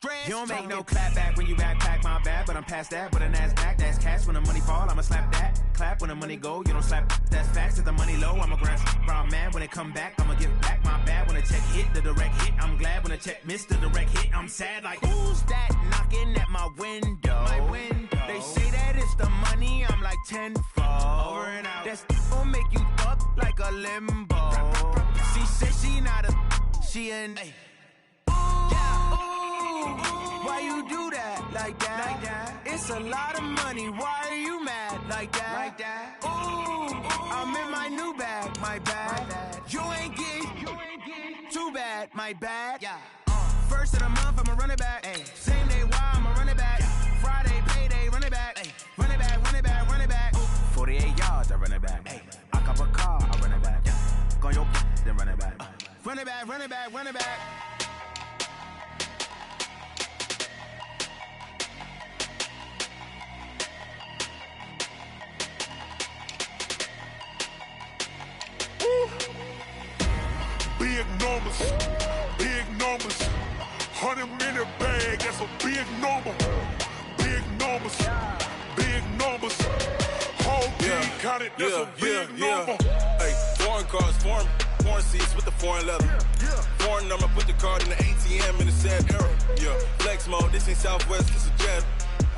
stress. You don't make no clap back when you backpack, my bad, but I'm past that. With a NASDAQ, that's cash. When the money fall, I'ma slap that. Clap when the money go, you don't slap. That's facts. If the money low, I'ma grab brown man. When it come back, I'ma give back my bad. When the check hit, the direct hit, I'm glad. When the check missed the direct hit, I'm sad. Like, who's that knocking at my window? My window. They say that it's the money, I'm like tenfold. Over and out. That's gon' make you fuck like a limbo. She said she not a, she an. Ooh, yeah. Ooh, why you do that like that? Like that? It's a lot of money. Why are you mad like that? Like that? Ooh, I'm in my new bag, my bad. You ain't getting too bad, my bad. Yeah. First of the month, I'ma run it back. Ay. Same day, why I'ma run it back. Yeah. Friday, payday, run it back. Ay. Run it back, run it back, run it back. Ooh. 48 yards, I run it back. Ay. I cop a car, I run it back. Yeah. Go on your then run it back. Run it back, run it back, run it back. Big numbers, big numbers. 100-minute bag, that's a big number. Big numbers, big numbers. Whole team counted, that's a big number. Hey, foreign cars, foreign seats with the foreign leather. Foreign number, put the card in the ATM in the sad era. Yeah, flex mode, this ain't Southwest, this a jet.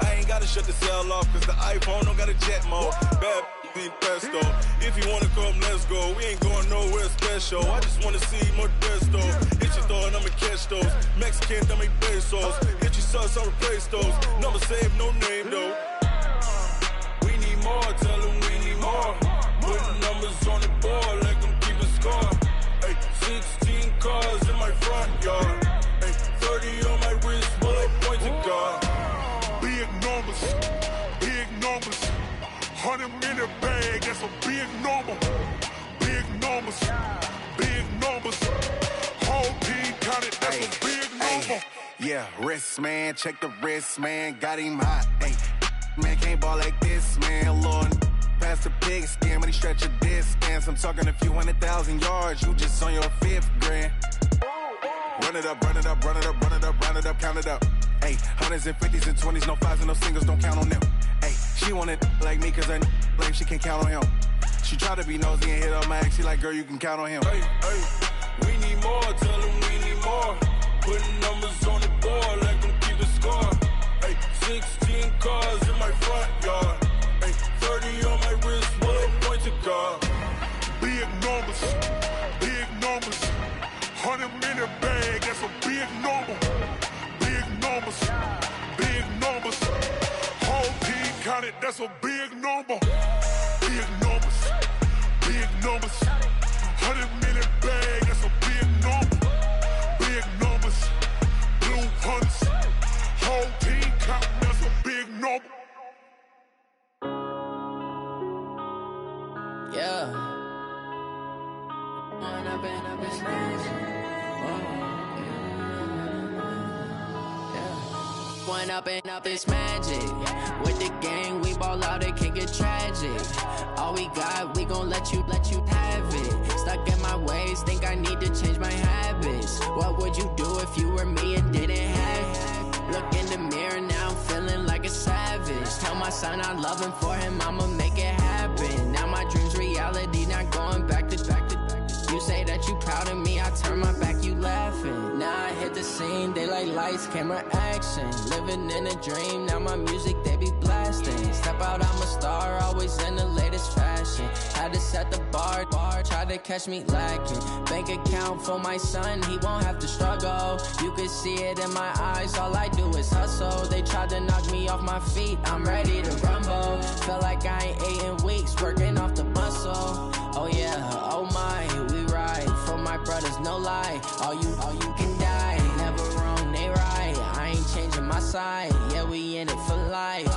I ain't gotta shut the cell off, cause the iPhone don't got a jet mode. Bad need pesto. If you wanna come, let's go. We ain't going nowhere special. I just wanna see more desto. Hit your thought, I'ma catch those. Mexican, I'ma make pesos. Hit your sauce, I'll replace those. Number saved, no name though. We need more, tell them we need more. Putting numbers on the board, let them keep a score. Hey, 16 cars in my front yard. Hey, 30 on my wrist, bullet pointed car. Big numbers, big numbers. 100-minute bag, that's a big number. Big numbers, big numbers. Whole team counted, that's a big number. Yeah, wrist man, check the wrist man, got him hot. Ay, man can't ball like this, man. Lord, past the pig skin when he stretch a distance. I'm talking a few 100,000 yards, you just on your 5th grand. Run it up, run it up, run it up, run it up, run it up, count it up. Ay, 100s and 50s and 20s, no 5s and no singles, don't count on them. Ay, she want it like me cause her blame she can't count on him. She try to be nosy and hit up my ex, she like, girl, you can count on him. Hey, hey, we need more, tell them we need more. Putting numbers on the board, let them keep a score. Hey, 16 cars in my front yard. Hey, 30 on my wrist, bullet pointed car. Big numbers, big numbers. 100-minute bag, that's a big number. Big numbers, big numbers. Whole team counted, that's a big number. Big numbers, big numbers. 100-minute bag, that's a big number. Big numbers, blue hunts. Whole team counting, that's a big number. Yeah. One up and up is magic. With the gang, we ball out, it can get tragic. All we got, we gon' let you have it. Stuck in my ways, think I need to change my habits. What would you do if you were me and didn't have it? Look in the mirror, now I'm feeling like a savage. Tell my son I love him, for him I'ma make it happen. Now my dream's reality, not going back to. You say that you proud of me, I turn my back, you laughing. Now I hit the scene, daylight lights, camera action. Living in a dream, now my music, they be blasting. Step out, I'm a star, always in the latest fashion. Had to set the bar, try to catch me lacking. Bank account for my son, he won't have to struggle. You can see it in my eyes, all I do is hustle. They tried to knock me off my feet, I'm ready to rumble. Felt like I ain't ate in weeks, working off the muscle. Oh yeah, oh my, we ride for my brothers, no lie. All you can die, never wrong, they right. I ain't changing my side, yeah, we in it for life.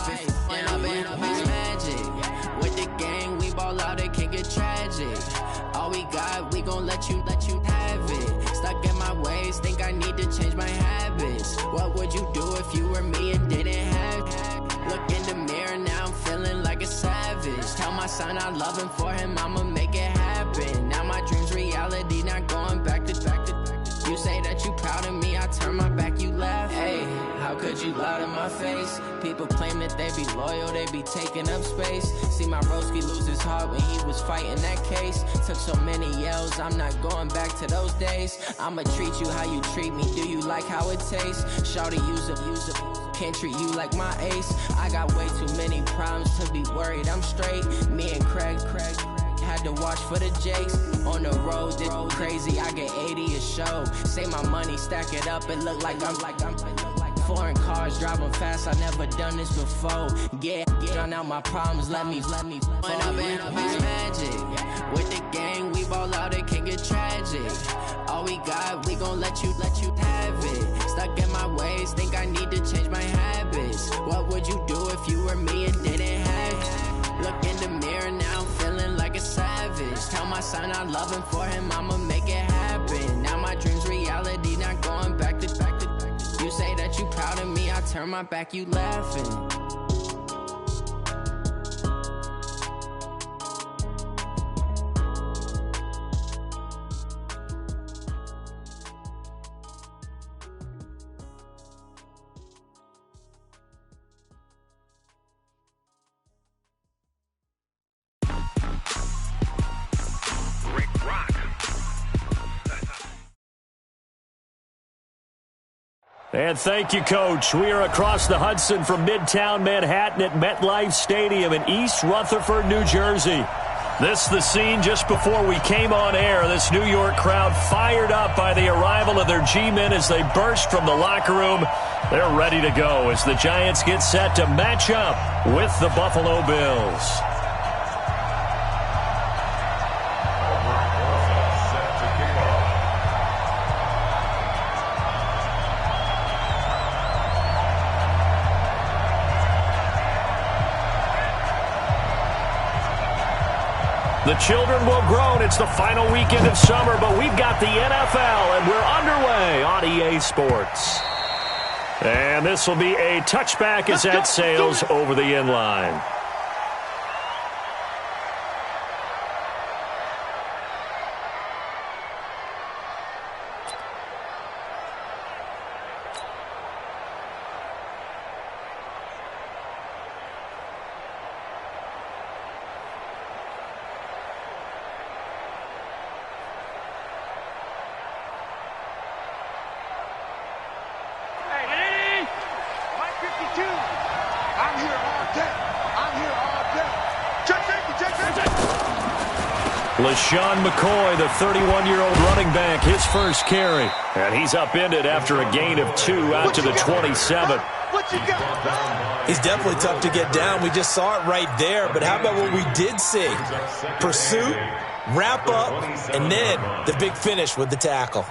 And I've been up is magic. With the gang, we ball out, it can get tragic. All we got, we gon' let you have it. Stuck in my ways, think I need to change my habits. What would you do if you were me and didn't have it? Look in the mirror, now I'm feeling like a savage. Tell my son I love him, for him I'ma make it happen. Now my dream's reality, not going back to. You say that you proud of me, I turn my back, you laugh. Hey. would you lie to my face? People claim that they be loyal, they be taking up space. See my broski lose his heart when he was fighting that case. Took so many yells, I'm not going back to those days. I'ma treat you how you treat me, do you like how it tastes? Shawty, use up, can't treat you like my ace. I got way too many problems to be worried, I'm straight. Me and Craig had to watch for the Jakes. On the road, this crazy, I get 80 a show. Say my money, stack it up, it look like I'm foreign cars, driving fast, I never done this before. Yeah, drown out my problems, let me When up in it's magic. With the gang, we ball out, it can get tragic. All we got, we gon' let you have it. Stuck in my ways, think I need to change my habits. What would you do if you were me and didn't have it? Look in the mirror, now I'm feeling like a savage. Tell my son I love him, for him I'ma make it happen. Now my dream's reality, not going back to. You say that you proud of me, I turn my back, you laughing. And thank you, Coach. We are across the Hudson from Midtown Manhattan at MetLife Stadium in East Rutherford, New Jersey. This the scene just before we came on air. This New York crowd fired up by the arrival of their G-men as they burst from the locker room. They're ready to go as the Giants get set to match up with the Buffalo Bills. The children will groan. It's the final weekend of summer, but we've got the NFL, and we're underway on EA Sports. And this will be a touchback as that sails over the inline. LaShawn McCoy, the 31-year-old running back, his first carry. And he's upended after a gain of 2 out to the 27. He's definitely tough to get down. We just saw it right there. But how about what we did see? Pursuit, wrap up, and then the big finish with the tackle.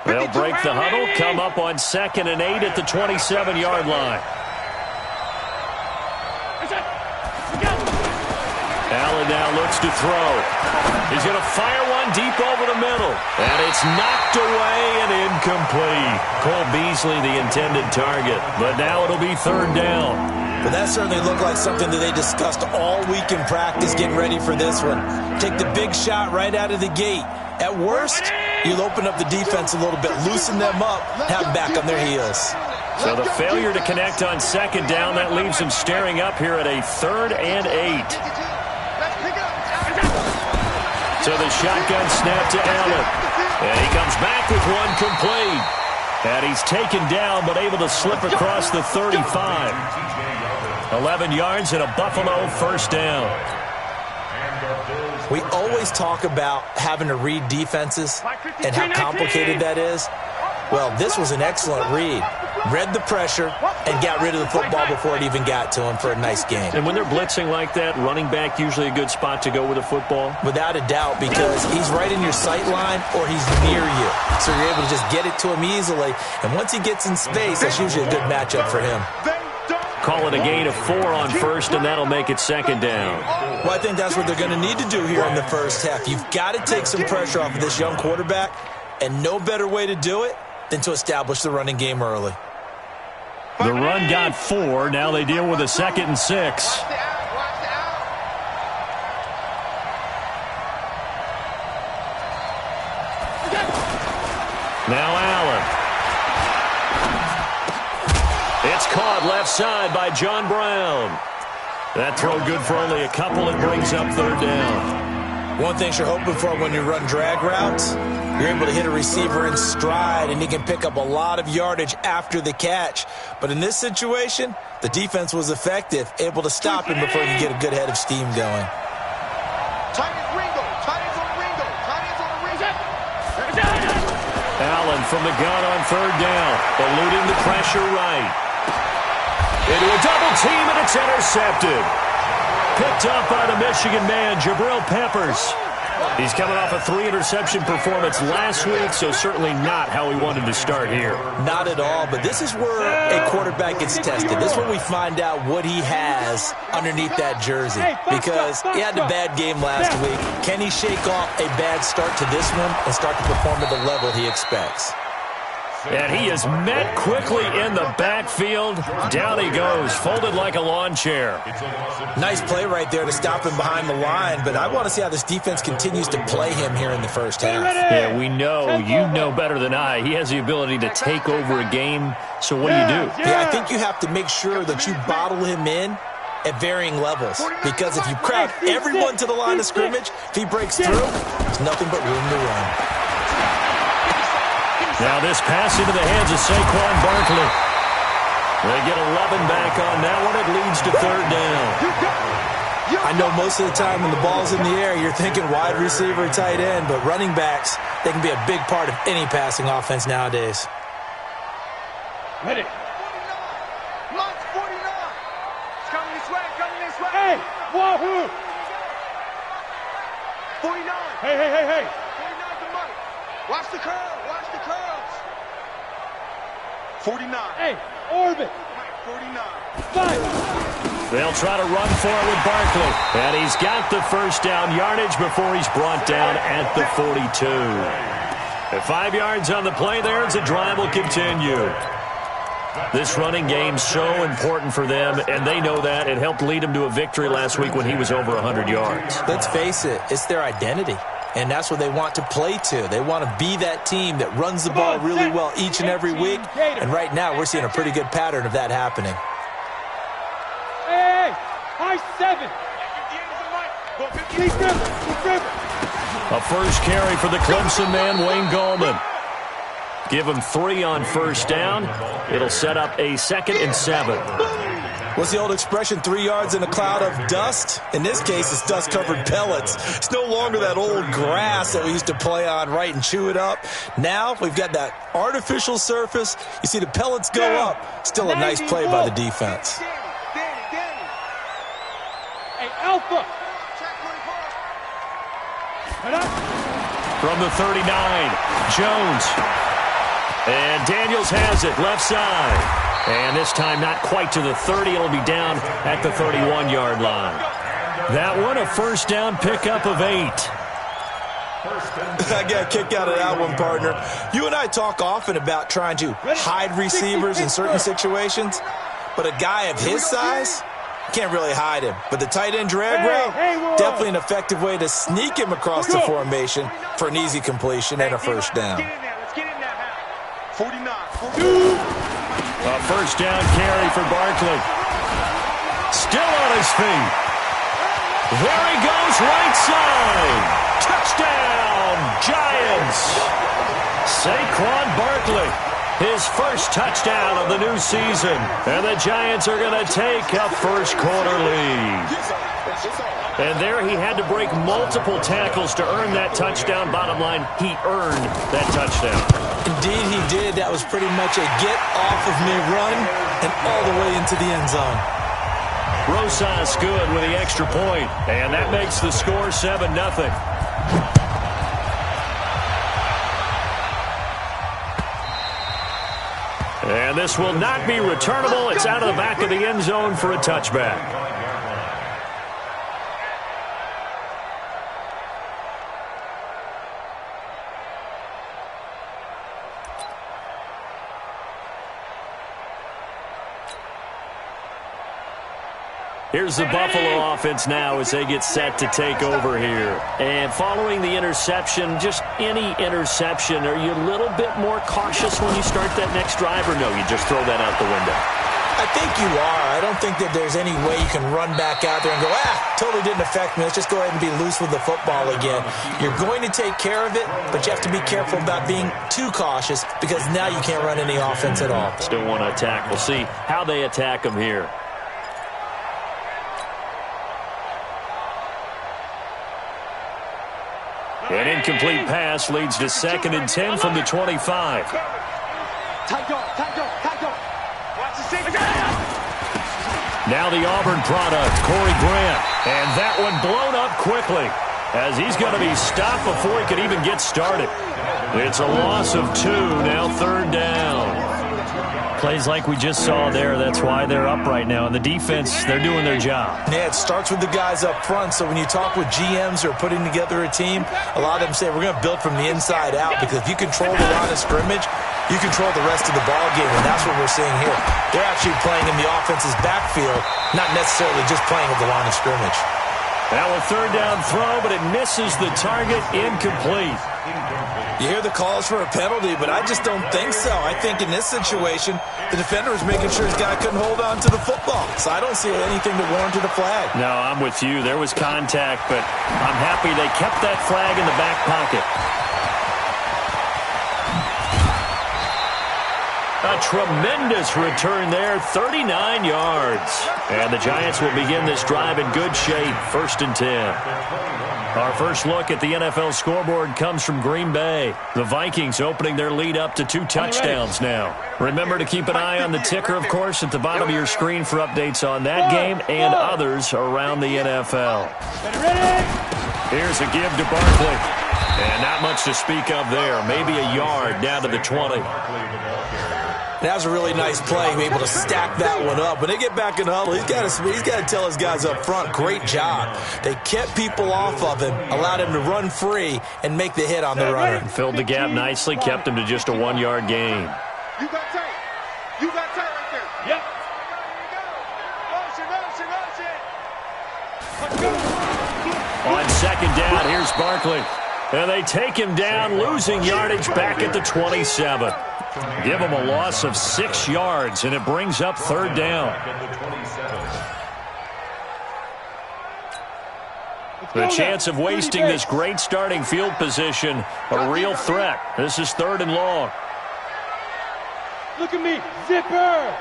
They'll break the huddle, come up on 2nd and 8 at the 27-yard line. Allen now looks to throw. He's going to fire one deep over the middle. And it's knocked away and incomplete. Cole Beasley, the intended target. But now it'll be 3rd down. But that certainly looked like something that they discussed all week in practice, getting ready for this one. Take the big shot right out of the gate. At worst, you'll open up the defense a little bit, loosen them up, have them back on their heels. So the failure to connect on 2nd down, that leaves them staring up here at a 3rd and 8. So the shotgun snap to Allen. And he comes back with one complete. And he's taken down but able to slip across the 35. 11 yards and a Buffalo first down. We always talk about having to read defenses and how complicated that is. Well, this was an excellent read. Read the pressure and got rid of the football before it even got to him for a nice game. And when they're blitzing like that, running back usually a good spot to go with a football? Without a doubt, because he's right in your sight line or he's near you. So you're able to just get it to him easily. And once he gets in space, that's usually a good matchup for him. Call it a gain of 4 on 1st, and that'll make it 2nd down. Well, I think that's what they're going to need to do here in the first half. You've got to take some pressure off of this young quarterback, and no better way to do it than to establish the running game early. The run got 4. Now they deal with a 2nd and 6. Now Allen. It's caught left side by John Brown. That throw good for only a couple. It brings up third down. One thing you're hoping for when you run drag routes, you're able to hit a receiver in stride, and he can pick up a lot of yardage after the catch. But in this situation, the defense was effective, able to stop him before you get a good head of steam going. Allen from the gun on third down, eluding the pressure right. Into a double team, and it's intercepted. Picked up by the Michigan man, Jabril Peppers. He's coming off a 3-interception performance last week, so certainly not how he wanted to start here. Not at all, but this is where a quarterback gets tested. This is where we find out what he has underneath that jersey, because he had a bad game last week. Can he shake off a bad start to this one and start to perform at the level he expects? And he is met quickly in the backfield. Down he goes, folded like a lawn chair. Nice play right there to stop him behind the line, but I want to see how this defense continues to play him here in the first half. Yeah, we know. You know better than I. He has the ability to take over a game, so what do you do? Yeah, I think you have to make sure that you bottle him in at varying levels, because if you crowd everyone to the line of scrimmage, if he breaks through, there's nothing but room to run. Now this pass into the hands of Saquon Barkley. They get 11 back on that one. It leads to third down. I know most of the time when the ball's in the air, you're thinking wide receiver, tight end, but running backs, they can be a big part of any passing offense nowadays. Ready. Launch 49. It's coming this way, coming this way. Hey, wahoo. 49. Hey. 49's the money. Watch the curve, watch the curves. 49. Hey, orbit. 49. 5. They'll try to run for it with Barkley. And he's got the first down yardage before he's brought down at the 42. At 5 yards on the play there, as the drive will continue. This running game's so important for them, and they know that. It helped lead them to a victory last week when he was over 100 yards. Let's face it, it's their identity. And that's what they want to play to. They want to be that team that runs the ball really well each and every week. And right now, we're seeing a pretty good pattern of that happening. Hey, high 7. A first carry for the Clemson man, Wayne Gallman. Give him 3 on first down. It'll set up a 2nd and 7. What's the old expression, 3 yards in a cloud of dust? In this case, it's dust-covered pellets. It's no longer that old grass that we used to play on, right, and chew it up. Now we've got that artificial surface. You see the pellets go up. Still a nice play by the defense. Hey, Alpha. From the 39, Jones. And Daniels has it, left side. And this time not quite to the 30. It'll be down at the 31-yard line. That one, a first down pickup of 8. I got a kick out of that one, partner. You and I talk often about trying to hide receivers in certain situations, but a guy of his size can't really hide him. But the tight end drag route, definitely an effective way to sneak him across the formation for an easy completion and a first down. 49. A first down carry for Barkley. Still on his feet. There he goes, right side. Touchdown, Giants. Saquon Barkley, his first touchdown of the new season. And the Giants are going to take a first quarter lead. And there he had to break multiple tackles to earn that touchdown. Bottom line, he earned that touchdown. Indeed he did. That was pretty much a get-off-of-me run and all the way into the end zone. Rosas good with the extra point, and that makes the score 7-0. And this will not be returnable. It's out of the back of the end zone for a touchback. Here's the Buffalo offense now as they get set to take over here. And following the interception, just any interception, are you a little bit more cautious when you start that next drive, or no, you just throw that out the window? I think you are. I don't think that there's any way you can run back out there and go, totally didn't affect me. Let's just go ahead and be loose with the football again. You're going to take care of it, but you have to be careful about being too cautious because now you can't run any offense at all. Still want to attack. We'll see how they attack them here. An incomplete pass leads to 2nd and 10 from the 25. Now the Auburn product, Corey Grant. And that one blown up quickly as he's going to be stopped before he could even get started. It's a loss of 2, now 3rd down. Plays like we just saw there, that's why they're up right now. And the defense, they're doing their job. Yeah, it starts with the guys up front. So when you talk with GMs who are putting together a team, a lot of them say we're going to build from the inside out because if you control the line of scrimmage, you control the rest of the ball game, and that's what we're seeing here. They're actually playing in the offense's backfield, not necessarily just playing at the line of scrimmage. Now a 3rd down throw, but it misses the target, incomplete. You hear the calls for a penalty, but I just don't think so. I think in this situation, the defender was making sure his guy couldn't hold on to the football. So I don't see anything that warranted a flag. No, I'm with you. There was contact, but I'm happy they kept that flag in the back pocket. A tremendous return there, 39 yards. And the Giants will begin this drive in good shape, 1st and 10. Our first look at the NFL scoreboard comes from Green Bay. The Vikings opening their lead up to 2 touchdowns now. Remember to keep an eye on the ticker, of course, at the bottom of your screen for updates on that game and others around the NFL. Here's a give to Barkley. And not much to speak of there. Maybe a yard down to the 20. That was a really nice play, able to stack that one up. When they get back in the huddle, he's got to tell his guys up front, great job. They kept people off of him, allowed him to run free, and make the hit on the runner. Filled the gap nicely, kept him to just a 1-yard gain. You got tight. You got tight right there. Yep. On 2nd down, here's Barkley. And they take him down, losing yardage back at the 27. Give him a loss of 6 yards, and it brings up 3rd down. The chance of wasting this great starting field position, a real threat. This is 3rd and long. Look at me, zipper.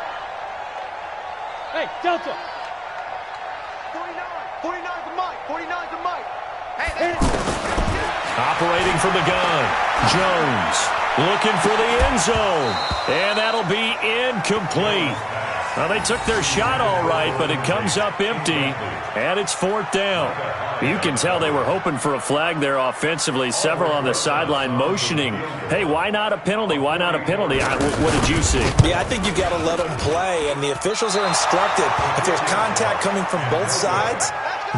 Hey, Delta. 49's the mic. 49's the mic. Hey. Operating from the gun, Jones looking for the end zone, and that'll be incomplete. Well, they took their shot all right, but it comes up empty, and it's 4th down. You can tell they were hoping for a flag there offensively. Several on the sideline motioning, hey, why not a penalty? Why not a penalty? What did you see? Yeah, I think you've got to let them play, and the officials are instructed. If there's contact coming from both sides,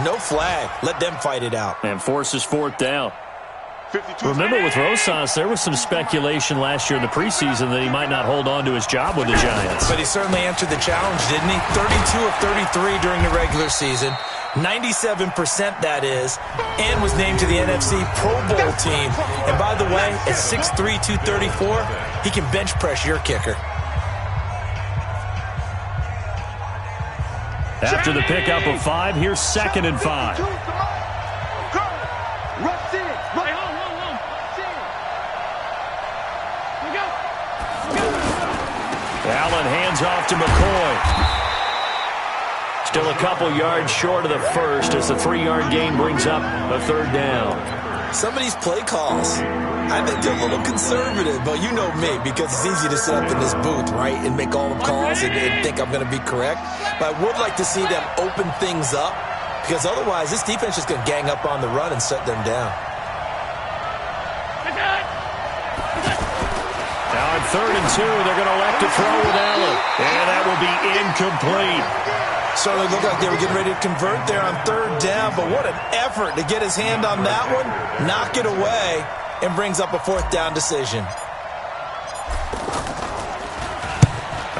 no flag. Let them fight it out. And forces 4th down. Remember with Rosas, there was some speculation last year in the preseason that he might not hold on to his job with the Giants. But he certainly answered the challenge, didn't he? 32 of 33 during the regular season. 97% that is, and was named to the NFC Pro Bowl team. And by the way, at 6'3", 234, he can bench press your kicker. After the pickup of 5, here's 2nd and 5. Allen hands off to McCoy. Still a couple yards short of the first as the 3-yard gain brings up a 3rd down. Some of these play calls, I think they're a little conservative, but you know me, because it's easy to sit up in this booth, right, and make all the calls and think I'm going to be correct. But I would like to see them open things up, because otherwise this defense is going to gang up on the run and shut them down. Now on 3rd and 2, they're going to elect to throw with Allen, and that will be incomplete. Certainly looked like they were getting ready to convert there on 3rd down, but what an effort to get his hand on that one, knock it away, and brings up a 4th down decision.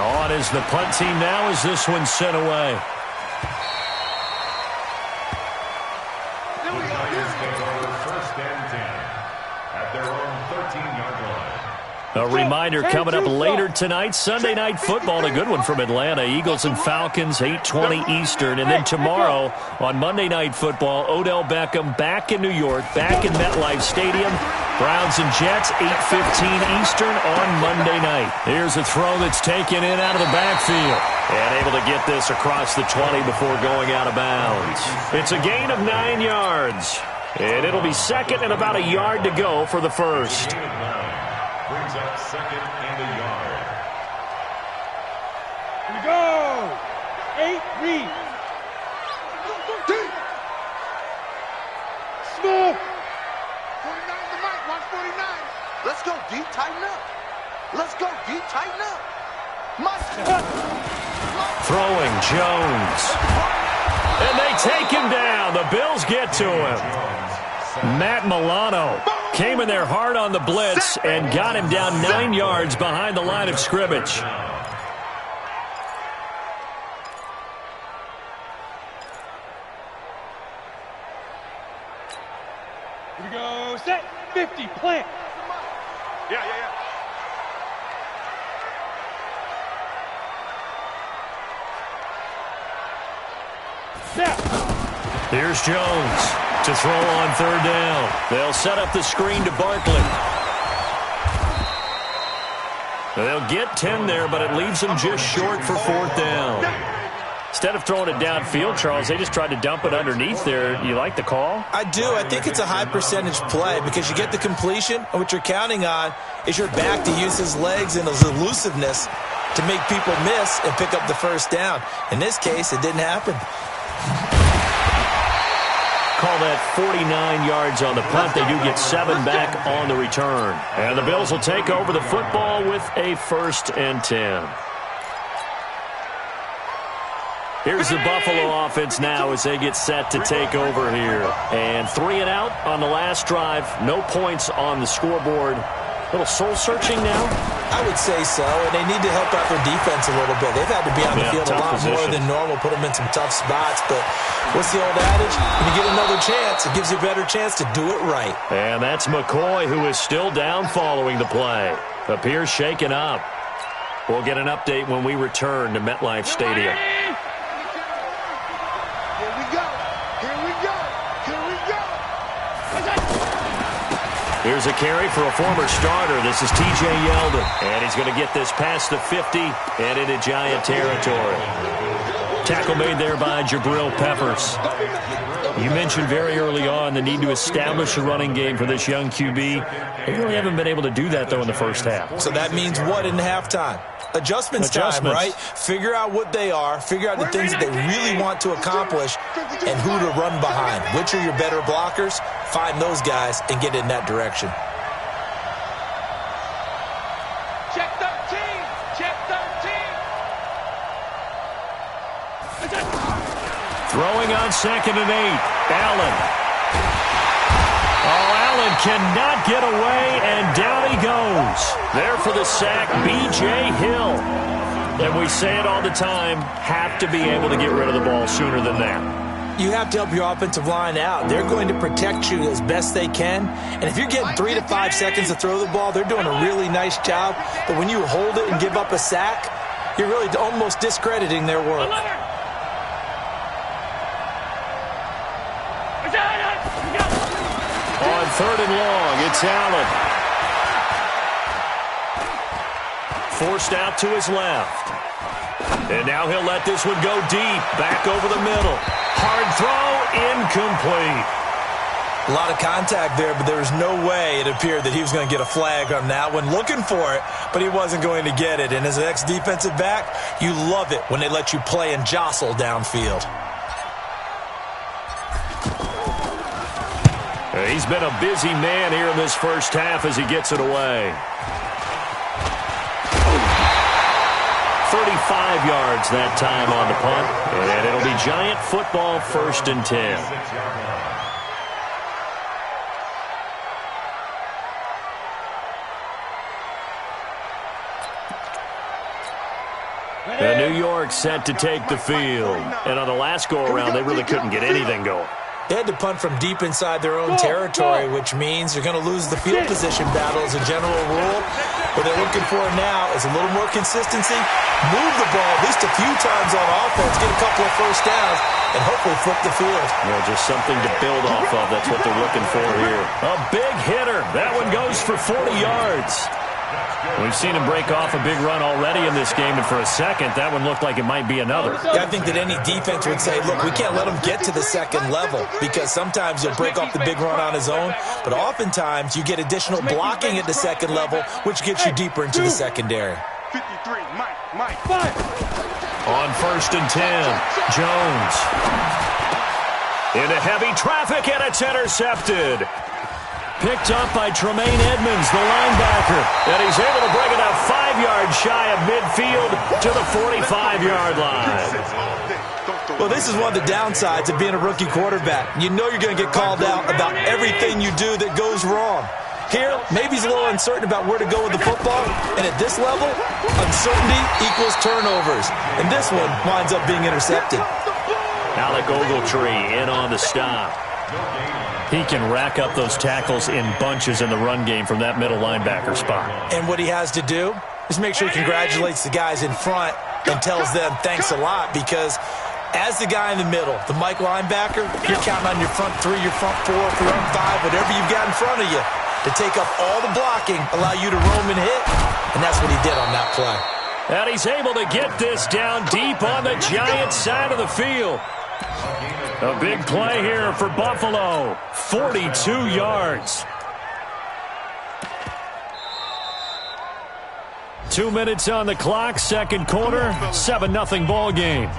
On is the punt team now as this one's sent away. A reminder coming up later tonight, Sunday Night Football, a good one from Atlanta. Eagles and Falcons, 8:20 Eastern. And then tomorrow on Monday Night Football, Odell Beckham back in New York, back in MetLife Stadium. Browns and Jets, 8:15 Eastern on Monday night. Here's a throw that's taken in out of the backfield. And able to get this across the 20 before going out of bounds. It's a gain of 9 yards. And it'll be second and about a yard to go for the first. Brings up second and a yard. Here we go. 8 read. Small. 49 to Mike, watch 49. Let's go, D, tighten up. Let's go, D, tighten up. Mike. Throwing Jones. And they take him down. The Bills get to him. Matt Milano came in there hard on the blitz and got him down 9 yards behind the line of scrimmage. Here we go. Set. 50. Plant. Yeah. Snap. Here's Jones to throw on third down. They'll set up the screen to Barkley. They'll get 10 there, but it leaves them just short for fourth down. Instead of throwing it downfield, Charles, they just tried to dump it underneath there. You like the call? I do. I think it's a high percentage play because you get the completion, and what you're counting on is your back to use his legs and his elusiveness to make people miss and pick up the first down. In this case, it didn't happen. Call that 49 yards on the punt. They do get 7 back on the return. And the Bills will take over the football with a 1st and 10. Here's the Buffalo offense now as they get set to take over here. And 3 and out on the last drive. No points on the scoreboard. A little soul-searching now? I would say so, and they need to help out their defense a little bit. They've had to be on the field a lot more than normal, put them in some tough spots. But what's the old adage? When you get another chance, it gives you a better chance to do it right. And that's McCoy, who is still down following the play. Appears shaken up. We'll get an update when we return to MetLife Stadium. Here we go. Here's a carry for a former starter. This is T.J. Yeldon. And he's going to get this past the 50 and into Giant territory. Tackle made there by Jabril Peppers. You mentioned very early on the need to establish a running game for this young QB. They really haven't been able to do that, though, in the first half. So that means what in halftime? Adjustments time, right? Figure out what they are, figure out the things that they really want to accomplish, and who to run behind. Which are your better blockers? Find those guys and get in that direction. Check 13. Throwing on 2nd and 8. Allen. Oh, Allen cannot get away, and down he goes. There for the sack, B.J. Hill. And we say it all the time, have to be able to get rid of the ball sooner than that. You have to help your offensive line out. They're going to protect you as best they can. And if you're getting 3 to 5 seconds to throw the ball, they're doing a really nice job. But when you hold it and give up a sack, you're really almost discrediting their work. On 3rd and long, it's Allen. Forced out to his left. And now he'll let this one go deep. Back over the middle. Hard throw, incomplete. A lot of contact there, but there was no way it appeared that he was going to get a flag on that one. Looking for it, but he wasn't going to get it. And as an ex-defensive back, you love it when they let you play and jostle downfield. He's been a busy man here in this first half as he gets it away. 35 yards that time on the punt. And it'll be Giant football, 1st and 10. And New York set to take the field. And on the last go-around, they really couldn't get anything going. They had to punt from deep inside their own territory, which means you're going to lose the field position battle as a general rule. What they're looking for now is a little more consistency, move the ball at least a few times on offense, get a couple of first downs, and hopefully flip the field. Yeah, just something to build off of. That's what they're looking for here. A big hitter. That one goes for 40 yards. We've seen him break off a big run already in this game, and for a second, that one looked like it might be another. Yeah, I think that any defense would say, look, we can't let him get to the second level because sometimes he'll break off the big run on his own, but oftentimes you get additional blocking at the second level, which gets you deeper into the secondary. 53, Mike. On 1st and 10, Jones. Into heavy traffic, and it's intercepted. Picked up by Tremaine Edmonds, the linebacker. And he's able to bring it up 5 yards shy of midfield to the 45-yard line. Well, this is one of the downsides of being a rookie quarterback. You know you're going to get called out about everything you do that goes wrong. Here, maybe he's a little uncertain about where to go with the football. And at this level, uncertainty equals turnovers. And this one winds up being intercepted. Alec Ogletree in on the stop. He can rack up those tackles in bunches in the run game from that middle linebacker spot. And what he has to do is make sure he congratulates the guys in front and tells them thanks a lot, because as the guy in the middle, the Mike linebacker, you're counting on your front three, your front four, front five, whatever you've got in front of you to take up all the blocking, allow you to roam and hit, and that's what he did on that play. And he's able to get this down deep on the Giants side of the field. A big play here for Buffalo. 42 yards. 2 minutes on the clock, second quarter, 7-0 ball game.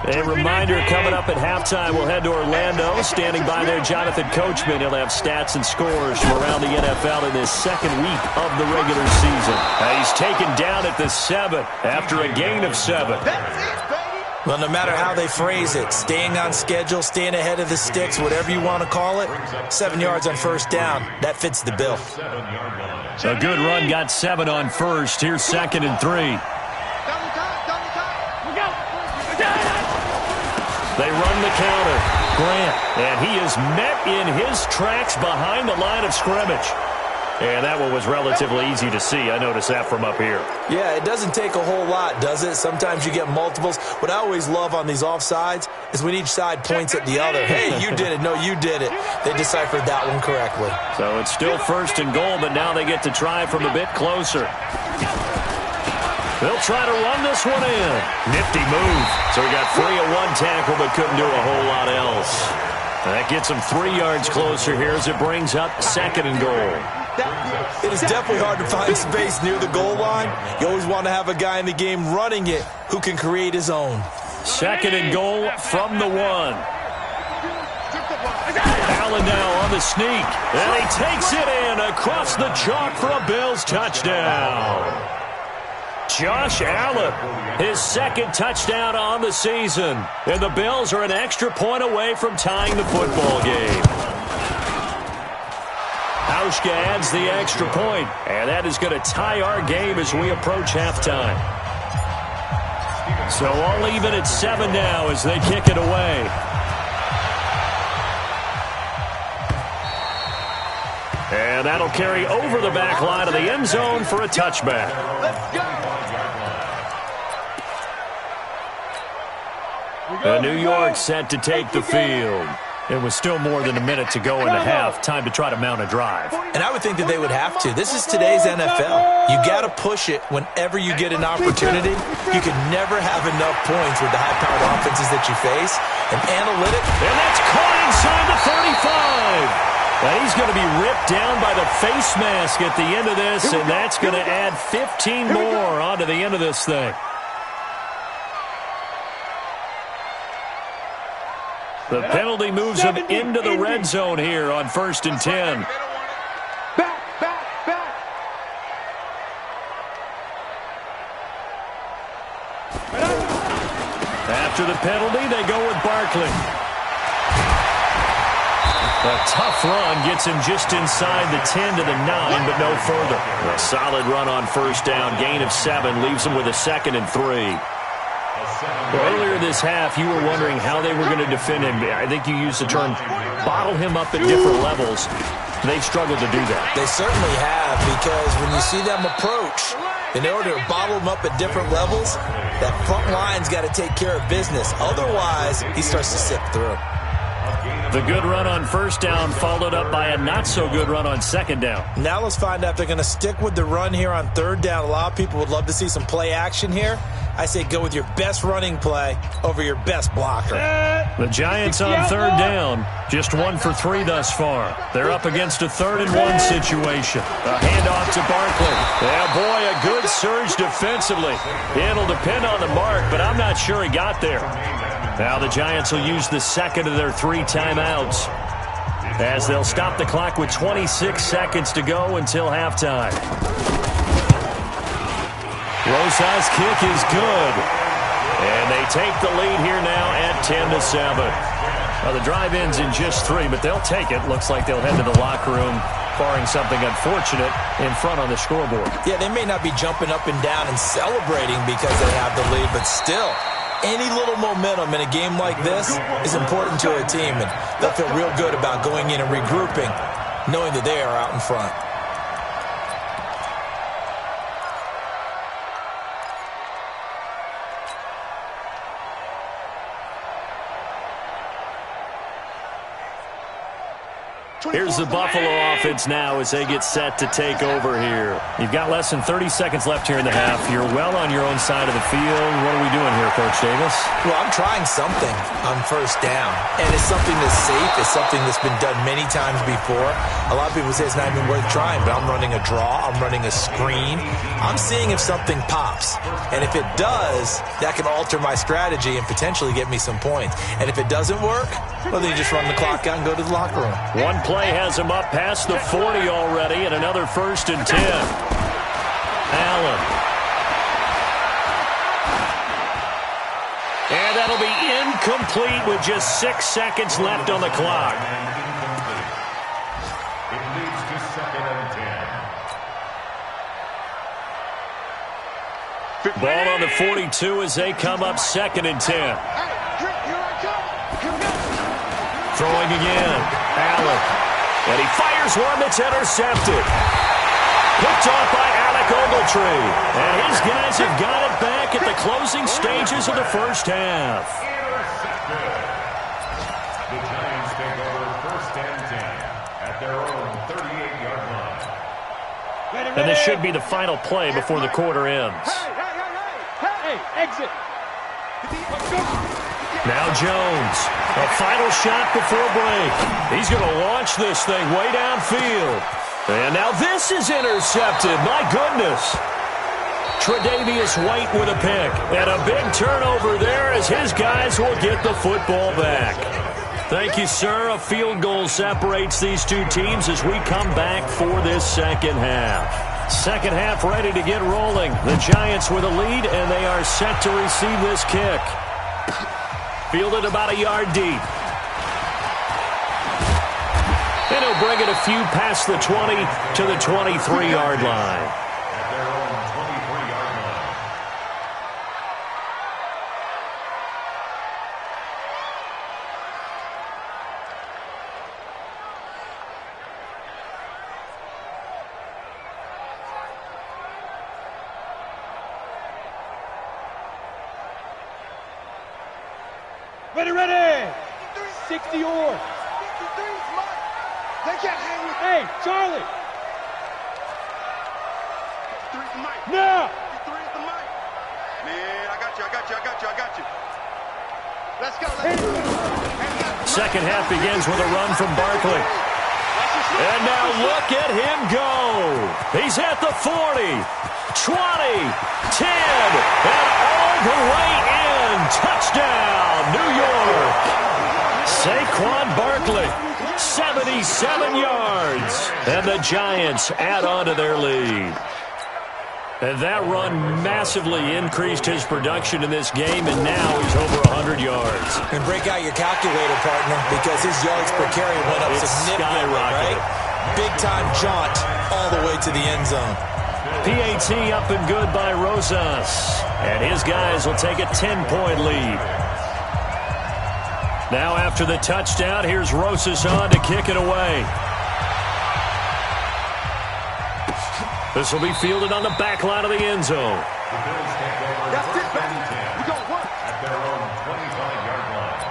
A reminder coming up at halftime, we'll head to Orlando. Standing by there, Jonathan Coachman. He'll have stats and scores from around the NFL in this second week of the regular season. He's taken down at the 7 after a gain of 7. Well, no matter how they phrase it, staying on schedule, staying ahead of the sticks, whatever you want to call it, 7 yards on first down, that fits the bill. A good run, got 7 on first. Here's 2nd and 3. They run the counter. Grant, and he is met in his tracks behind the line of scrimmage. And that one was relatively easy to see. I noticed that from up here. Yeah, it doesn't take a whole lot, does it? Sometimes you get multiples. What I always love on these offsides is when each side points at the other. Hey, you did it. No, you did it. They deciphered that one correctly. So it's still 1st and goal, but now they get to try from a bit closer. They'll try to run this one in. Nifty move. So he got free of one tackle, but couldn't do a whole lot else. That gets him 3 yards closer here as it brings up 2nd and goal. It is definitely hard to find space near the goal line. You always want to have a guy in the game running it who can create his own. 2nd and goal from the 1. Allen now on the sneak. And he takes it in across the chalk for a Bills touchdown. Josh Allen, his 2nd touchdown on the season. And the Bills are an extra point away from tying the football game. Hauschka adds the extra point, and that is going to tie our game as we approach halftime. So all even at 7 now as they kick it away. And that'll carry over the back line of the end zone for a touchback. And New York set to take the field. It was still more than a minute to go in the half. Time to try to mount a drive. And I would think that they would have to. This is today's NFL. You got to push it whenever you get an opportunity. You can never have enough points with the high-powered offenses that you face. And analytic. And that's caught inside the 35. And he's going to be ripped down by the face mask at the end of this, and that's going to add 15 more onto the end of this thing. The penalty moves him into the red zone here on 1st and 10. Back. After the penalty, they go with Barkley. A tough run gets him just inside the 10 to the 9, but no further. A solid run on first down. Gain of 7 leaves him with a 2nd and 3. Earlier this half, you were wondering how they were going to defend him. I think you used the term bottle him up at different levels. They've struggled to do that. They certainly have, because when you see them approach, in order to bottle them up at different levels, that front line's got to take care of business. Otherwise, he starts to sip through. The good run on first down followed up by a not-so-good run on second down. Now let's find out if they're going to stick with the run here on third down. A lot of people would love to see some play action here. I say go with your best running play over your best blocker. The Giants on third down, just 1 for 3 thus far. They're up against a 3rd-and-1 situation. A handoff to Barkley. Yeah, boy, a good surge defensively. It'll depend on the mark, but I'm not sure he got there. Now the Giants will use the second of their 3 timeouts, as they'll stop the clock with 26 seconds to go until halftime. Rosa's kick is good, and they take the lead here now at 10-7. Well, the drive ends in just 3, but they'll take it. Looks like they'll head to the locker room, barring something unfortunate, in front on the scoreboard. Yeah, they may not be jumping up and down and celebrating because they have the lead, but still, any little momentum in a game like this is important to a team, and they'll feel real good about going in and regrouping, knowing that they are out in front. Here's the Buffalo offense now as they get set to take over here. You've got less than 30 seconds left here in the half. You're well on your own side of the field. What are we doing here, Coach Davis? Well, I'm trying something on first down, and it's something that's safe. It's something that's been done many times before. A lot of people say it's not even worth trying, but I'm running a draw. I'm running a screen. I'm seeing if something pops, and if it does, that can alter my strategy and potentially get me some points. And if it doesn't work, well, then you just run the clock out and go to the locker room. One play has him up past the 40 already, and another 1st and 10. Allen. And that'll be incomplete with just 6 seconds left on the clock. It leads to 2nd and 10. Ball on the 42 as they come up 2nd and 10. Throwing again. Allen. And he fires one that's intercepted. Picked off by Alec Ogletree. And his guys have got it back at the closing stages of the first half. Intercepted. The Giants take over 1st and 10 at their own 38-yard line. And this should be the final play before the quarter ends. Hey, exit. Now Jones, a final shot before break. He's going to launch this thing way downfield. And now this is intercepted. My goodness. Tre'Davious White with a pick. And a big turnover there as his guys will get the football back. Thank you, sir. A field goal separates these two teams as we come back for this second half. Second half ready to get rolling. The Giants with a lead, and they are set to receive this kick. Fielded about a yard deep. And he'll bring it a few past the 20 to the 23-yard line. At their own 23-yard line. Ready. 60 yours. They can't hang with Hey, Charlie. 3 at the mic. Now. 3 at the mic. Man, I got you. Let's go. Second half begins with a run from Barkley. And now look at him go. He's at the 40, 20, 10, and all the way in. Touchdown, New York. Saquon Barkley, 77 yards. And the Giants add on to their lead. And that run massively increased his production in this game, and now he's over 100 yards. And break out your calculator, partner, because his yards per carry went up significantly, right? Big-time jaunt all the way to the end zone. PAT up and good by Rosas. And his guys will take a 10-point lead. Now after the touchdown, here's Rosas on to kick it away. This will be fielded on the back line of the end zone. That's it, baby. We gon' work. At their own 25-yard line.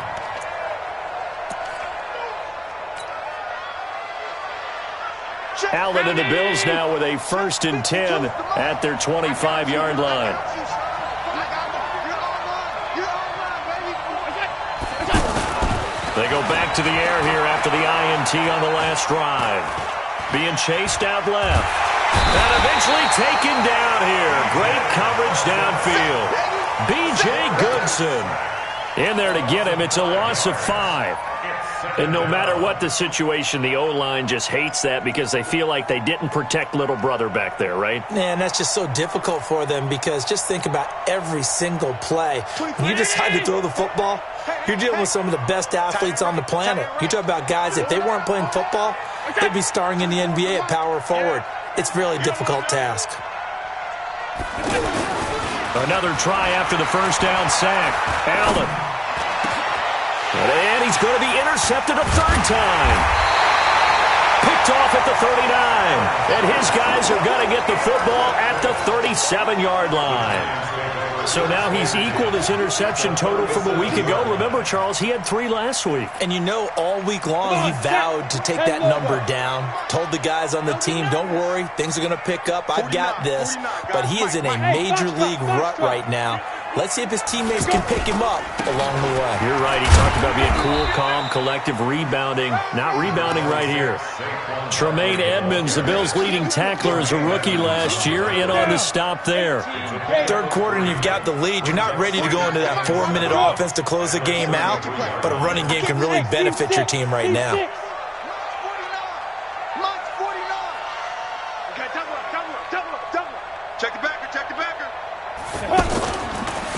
Allen and the Bills now with a 1st and 10 at their 25-yard line. They go back to the air here after the INT on the last drive. Being chased out left. And eventually taken down here. Great coverage downfield. B.J. Goodson in there to get him. It's a loss of 5. And no matter what the situation, the O-line just hates that because they feel like they didn't protect little brother back there, right? Man, that's just so difficult for them because just think about every single play. When you decide to throw the football, you're dealing with some of the best athletes on the planet. You talk about guys, if they weren't playing football, they'd be starring in the NBA at power forward. It's a really difficult task. Another try after the first down sack. Allen. And he's going to be intercepted a 3rd time. Picked off at the 39. And his guys are going to get the football at the 37-yard line. So now he's equaled his interception total from a week ago. Remember, Charles, he had 3 last week. And you know, all week long he vowed to take that number down. Told the guys on the team, don't worry, things are going to pick up. I've got this. But he is in a major league rut right now. Let's see if his teammates can pick him up along the way. You're right. He talked about being cool, calm, collective, rebounding. Not rebounding right here. Tremaine Edmonds, the Bills' leading tackler as a rookie last year, in on the stop there. 3rd quarter and you've got the lead. You're not ready to go into that 4-minute offense to close the game out, but a running game can really benefit your team right now. Check the backer, check the backer.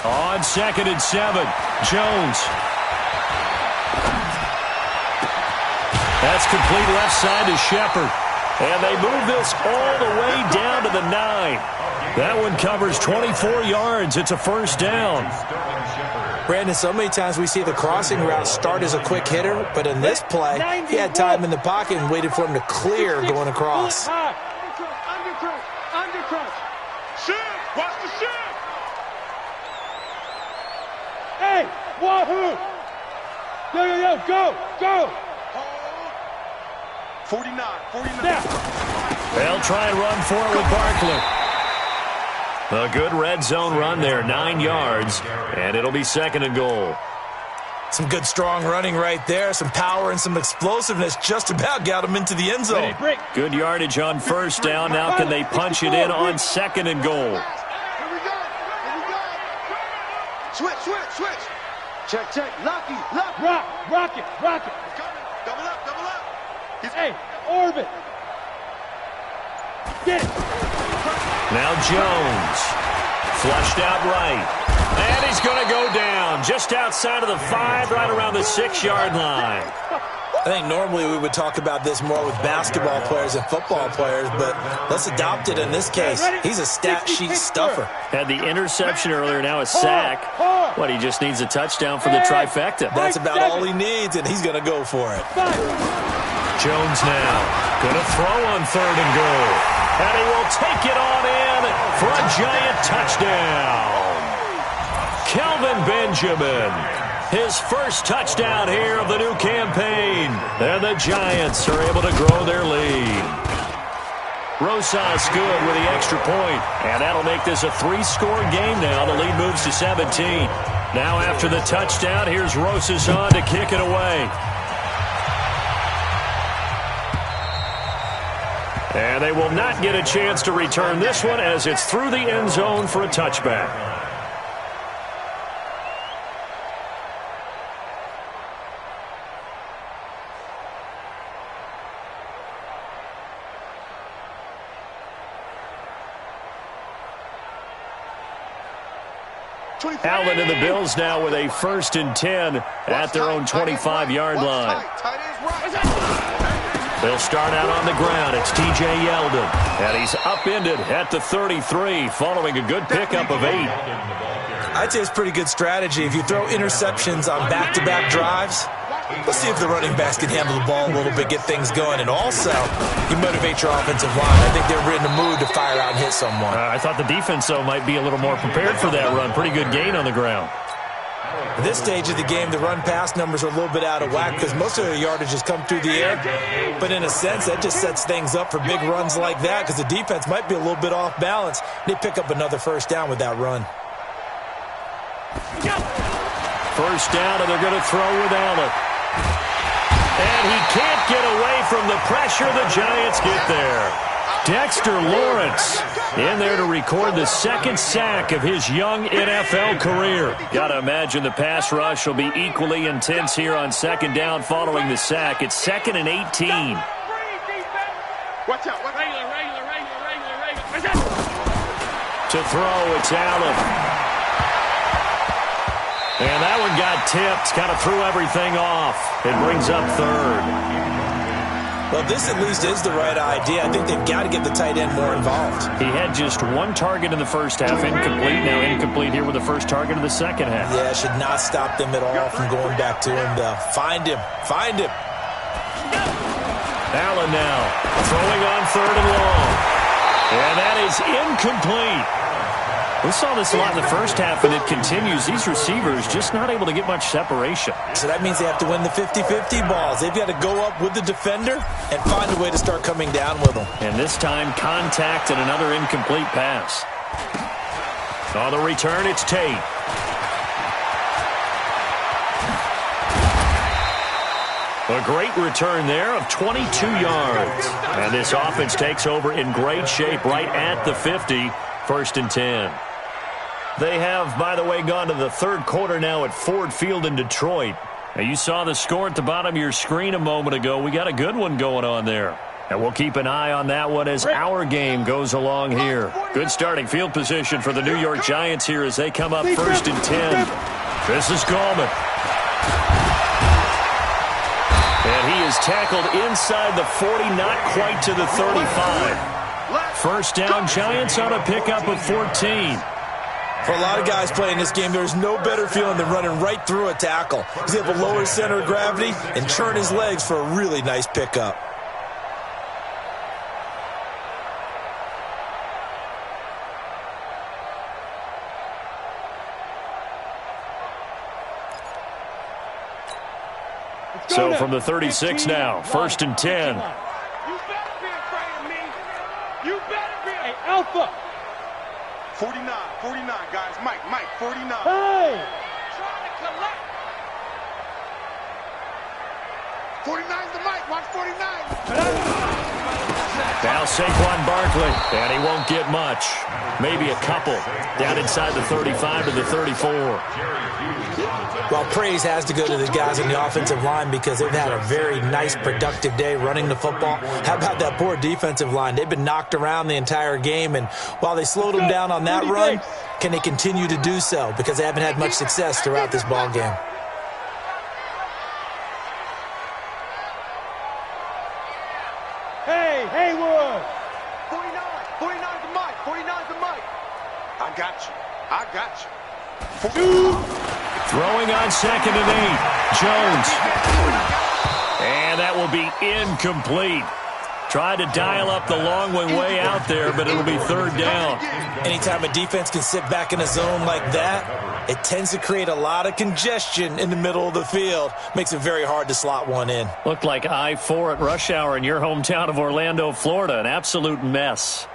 On 2nd and 7, Jones. That's complete left side to Shepard. And they move this all the way down to the 9. That one covers 24 yards. It's a 1st down. Brandon, so many times we see the crossing route start as a quick hitter, but in this play, he had time in the pocket and waited for him to clear going across. Undercrunch. Shift, watch the shift. Hey, wahoo! Yo, go! 49. Now. They'll try and run for it with Barkley. A good red zone run there, 9 yards, and it'll be 2nd and goal. Some good strong running right there, some power and some explosiveness just about got him into the end zone. Good yardage on 1st down. Now can they punch it in on 2nd and goal? Switch. Check. Lucky. Rock it. Double up. Hey, orbit. Get it. Now Jones. Flushed out right. And he's going to go down just outside of the 5, right around the 6-yard line. I think normally we would talk about this more with basketball players and football players, but let's adopt it in this case. He's a stat sheet stuffer. Had the interception earlier, now a sack. What, he just needs a touchdown for the trifecta. That's about all he needs, and he's going to go for it. Jones now going to throw on 3rd and goal. And he will take it on in for a giant touchdown. Kelvin Benjamin, his 1st touchdown here of the new campaign. And the Giants are able to grow their lead. Rosas good with the extra point. And that'll make this a 3-score game now. The lead moves to 17. Now after the touchdown, here's Rosas on to kick it away. And they will not get a chance to return this one as it's through the end zone for a touchback. Allen and the Bills now with a 1st and 10 at their own 25-yard line. They'll start out on the ground. It's T.J. Yeldon. And he's upended at the 33 following a good pickup of 8. I'd say it's pretty good strategy. If you throw interceptions on back-to-back drives, Let's see if the running backs can handle the ball a little bit, get things going, and also you motivate your offensive line. I think they're in the mood to fire out and hit someone. I thought the defense, though, might be a little more prepared for that run. Pretty good gain on the ground. At this stage of the game, the run-pass numbers are a little bit out of whack because most of their yardage has come through the air. But in a sense, that just sets things up for big runs like that because the defense might be a little bit off balance. They pick up another first down with that run. First down, and they're going to throw with Allen. And he can't get away from the pressure. The Giants get there. Dexter Lawrence in there to record the second sack of his young NFL career. Got to imagine the pass rush will be equally intense here on second down following the sack. It's 2nd and 18. Watch out. Regular. To throw, it's Allen. And that one got tipped. Kind of threw everything off. It brings up third. Well, this at least is the right idea. I think they've got to get the tight end more involved. He had just one target in the first half, incomplete. Now incomplete here with the first target of the second half. Yeah, should not stop them at all from going back to him, though. Find him. Allen now throwing on 3rd and long. And that is incomplete. We saw this a lot in the first half, and it continues. These receivers just not able to get much separation. So that means they have to win the 50-50 balls. They've got to go up with the defender and find a way to start coming down with them. And this time, contact and another incomplete pass. On the return, it's Tate. A great return there of 22 yards. And this offense takes over in great shape right at the 50, 1st and 10. They have, by the way, gone to the third quarter now at Ford Field in Detroit. Now, you saw the score at the bottom of your screen a moment ago. We got a good one going on there. And we'll keep an eye on that one as our game goes along here. Good starting field position for the New York Giants here as they come up 1st and 10. This is Gallman. And he is tackled inside the 40, not quite to the 35. First down, Giants on a pickup of 14. For a lot of guys playing this game, there's no better feeling than running right through a tackle. He's able to lower his center of gravity and turn his legs for a really nice pickup. So from the 36 now, 1st and 10. You better be afraid of me. You better be. Hey, Alpha. 49, guys. Mike, 49. Hey! Trying to collect. 49's the Mike. Watch 49. Now Saquon Barkley, and he won't get much. Maybe a couple. Down inside the 35 to the 34. Well, praise has to go to the guys on the offensive line because they've had a very nice, productive day running the football. How about that poor defensive line? They've been knocked around the entire game, and while they slowed them down on that run, can they continue to do so? Because they haven't had much success throughout this ball game. Hey, Haywood! 49's the Mike. 49's the Mike. I got you. Throwing on 2nd and 8. Jones. And that will be incomplete. Tried to dial up the long way out there, but it'll be 3rd down. Anytime a defense can sit back in a zone like that, it tends to create a lot of congestion in the middle of the field. Makes it very hard to slot one in. Looked like I-4 at rush hour in your hometown of Orlando, Florida. An absolute mess.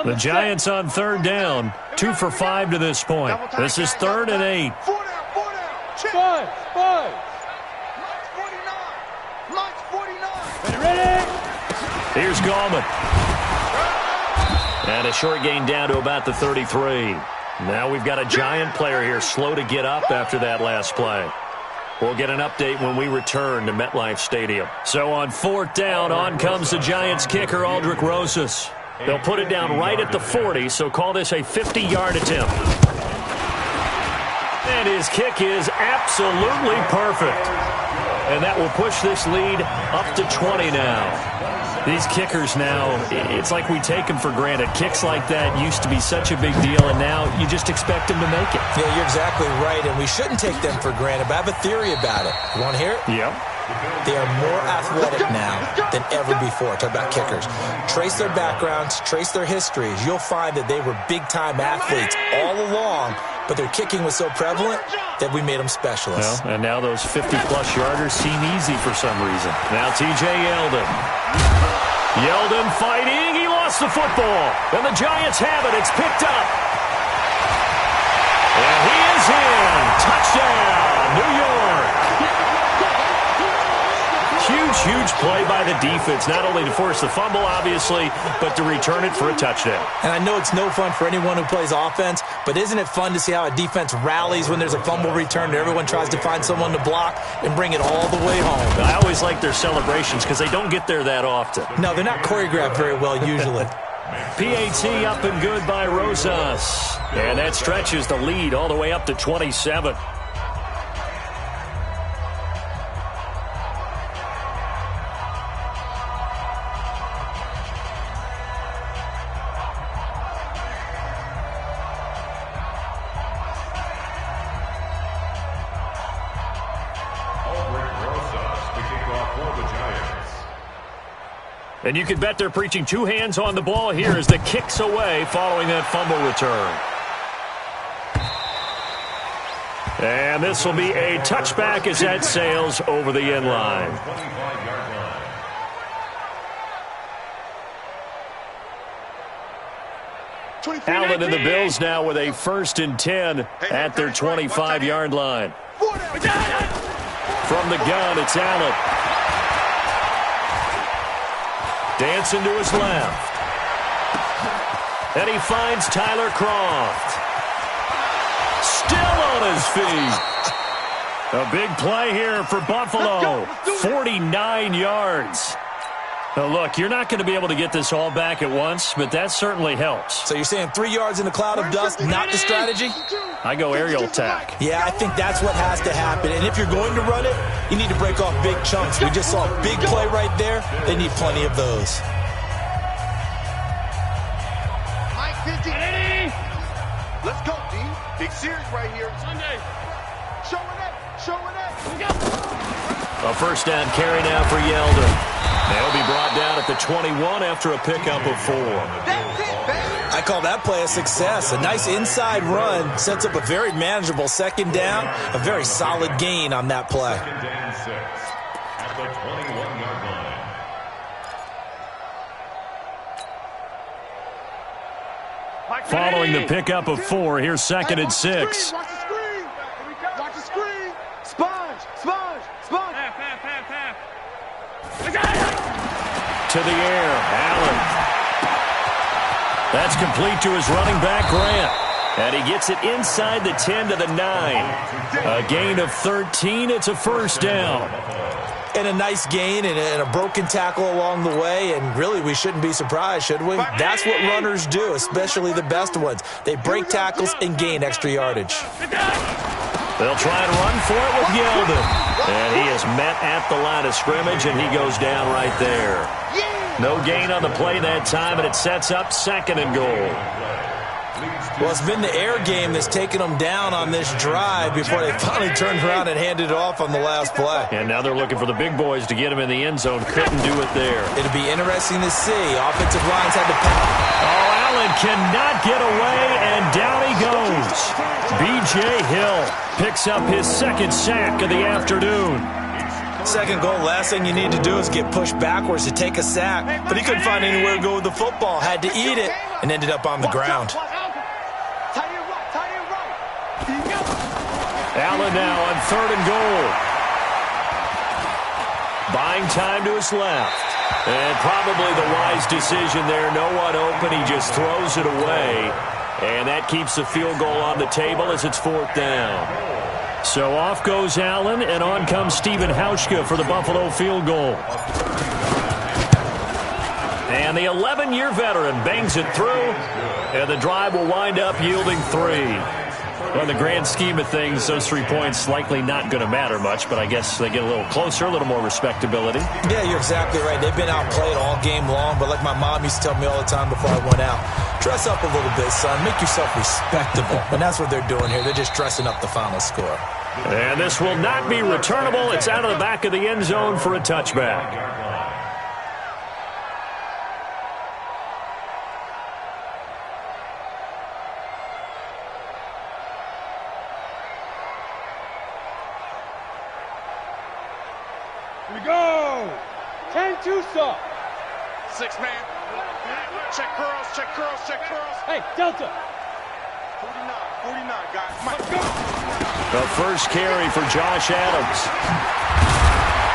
The Giants on 3rd down. 2 for 5 to this point. This is 3rd and 8. 4 down. Five. Mike's 49. Ready? Here's Gallman. And a short gain down to about the 33. Now we've got a Giant player here slow to get up after that last play. We'll get an update when we return to MetLife Stadium. So on 4th down, on comes the Giants kicker, Aldrich Rosas. They'll put it down right at the 40, so call this a 50-yard attempt. And his kick is absolutely perfect. And that will push this lead up to 20 now. These kickers now, it's like we take them for granted. Kicks like that used to be such a big deal, and now you just expect them to make it. Yeah, you're exactly right, and we shouldn't take them for granted, but I have a theory about it. You want to hear it? Yep. They are more athletic now than ever before. Talk about kickers. Trace their backgrounds, trace their histories. You'll find that they were big-time athletes all along, but their kicking was so prevalent that we made them specialists. Well, and now those 50-plus yarders seem easy for some reason. Now T.J. Yeldon. Yeldon fighting. He lost the football. And the Giants have it. It's picked up. And he is in. Touchdown, New York. Huge play by the defense, not only to force the fumble, obviously, but to return it for a touchdown. And I know it's no fun for anyone who plays offense, but isn't it fun to see how a defense rallies when there's a fumble return and everyone tries to find someone to block and bring it all the way home? I always like their celebrations because they don't get there that often. No, they're not choreographed very well usually. PAT up and good by Rosas. And that stretches the lead all the way up to 27. And you can bet they're preaching two hands on the ball here as the kick's away following that fumble return. And this will be a touchback as that sails over the end line. Allen and the Bills now with a 1st and 10 at their 25-yard line. From the gun, it's Allen. Dancing to his left. And he finds Tyler Croft. Still on his feet. A big play here for Buffalo. 49 yards. Now, look, you're not going to be able to get this all back at once, but that certainly helps. So you're saying 3 yards in a cloud of dust, not the strategy? I go aerial attack. Yeah, I think that's what has to happen. And if you're going to run it, you need to break off big chunks. We just saw a big play right there. They need plenty of those. Mike 50. Let's go, D. Big series right here. Sunday. Showing it. A 1st down carry now for Yeldon. They'll be brought down at the 21 after a pickup of 4. I call that play a success. A nice inside run sets up a very manageable 2nd down. A very solid gain on that play. 2nd and 6 at the 21-yard line. Following the pickup of 4, here's 2nd and 6. Watch the screen. Watch the screen. Sponge. To the air, Allen. That's complete to his running back, Grant. And he gets it inside the 10 to the 9. A gain of 13. It's a 1st down. And a nice gain and a broken tackle along the way. And really, we shouldn't be surprised, should we? That's what runners do, especially the best ones. They break tackles and gain extra yardage. They'll try and run for it with Yeldon. And he is met at the line of scrimmage, and he goes down right there. No gain on the play that time, and it sets up 2nd and goal. Well, it's been the air game that's taken them down on this drive before they finally turned around and handed it off on the last play. And now they're looking for the big boys to get him in the end zone. Couldn't do it there. It'll be interesting to see. Offensive lines had to pass. Oh, Allen cannot get away, and down he goes. B.J. Hill picks up his 2nd sack of the afternoon. 2nd goal, last thing you need to do is get pushed backwards to take a sack. But he couldn't find anywhere to go with the football. Had to eat it and ended up on the ground. Allen now on 3rd and goal. Buying time to his left. And probably the wise decision there. No one open. He just throws it away. And that keeps the field goal on the table as it's 4th down. So off goes Allen, and on comes Stephen Hauschka for the Buffalo field goal. And the 11-year veteran bangs it through, and the drive will wind up yielding 3. Well, in the grand scheme of things, those 3 points likely not going to matter much, but I guess they get a little closer, a little more respectability. Yeah, you're exactly right. They've been outplayed all game long, but like my mom used to tell me all the time before I went out, dress up a little bit, son. Make yourself respectable. And that's what they're doing here. They're just dressing up the final score. And this will not be returnable. It's out of the back of the end zone for a touchback. Here we go. 10-2 soft. 6-man. Check curls, check curls, check curls. Hey, Delta. 49, guys. Let's go. The first carry for Josh Adams.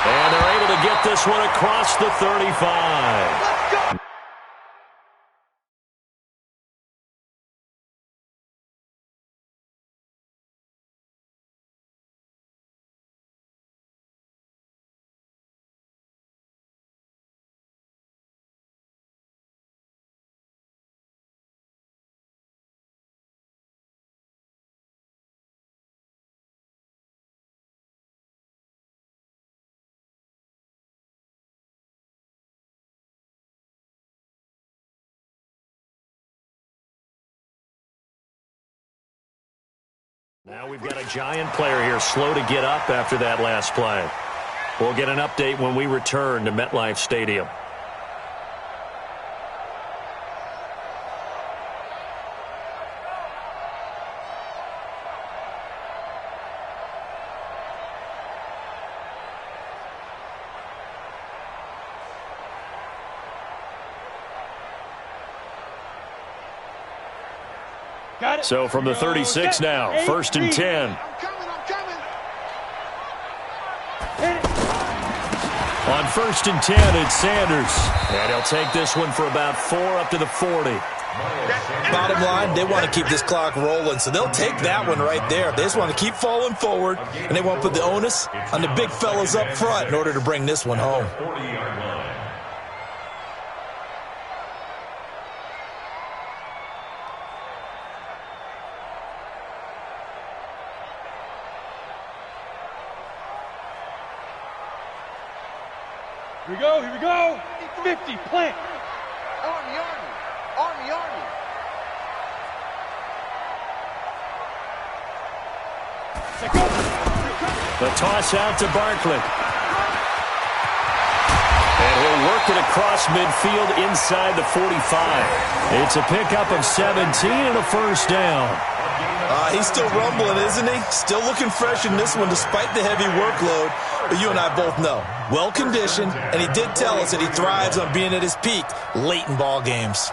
And they're able to get this one across the 35. Let's go. Now we've got a giant player here slow to get up after that last play. We'll get an update when we return to MetLife Stadium. So from the 36 now, 1st and 10. I'm coming. On 1st and 10, it's Sanders. And he'll take this one for about 4 up to the 40. Bottom line, they want to keep this clock rolling, so they'll take that one right there. They just want to keep falling forward, and they want to put the onus on the big fellas up front in order to bring this one home. Here we go. 50, plant. Army. The toss out to Barkley. And he'll work it across midfield inside the 45. It's a pickup of 17 and a first down. He's still rumbling, isn't he? Still looking fresh in this one despite the heavy workload. But you and I both know, well-conditioned, and he did tell us that he thrives on being at his peak late in ball games.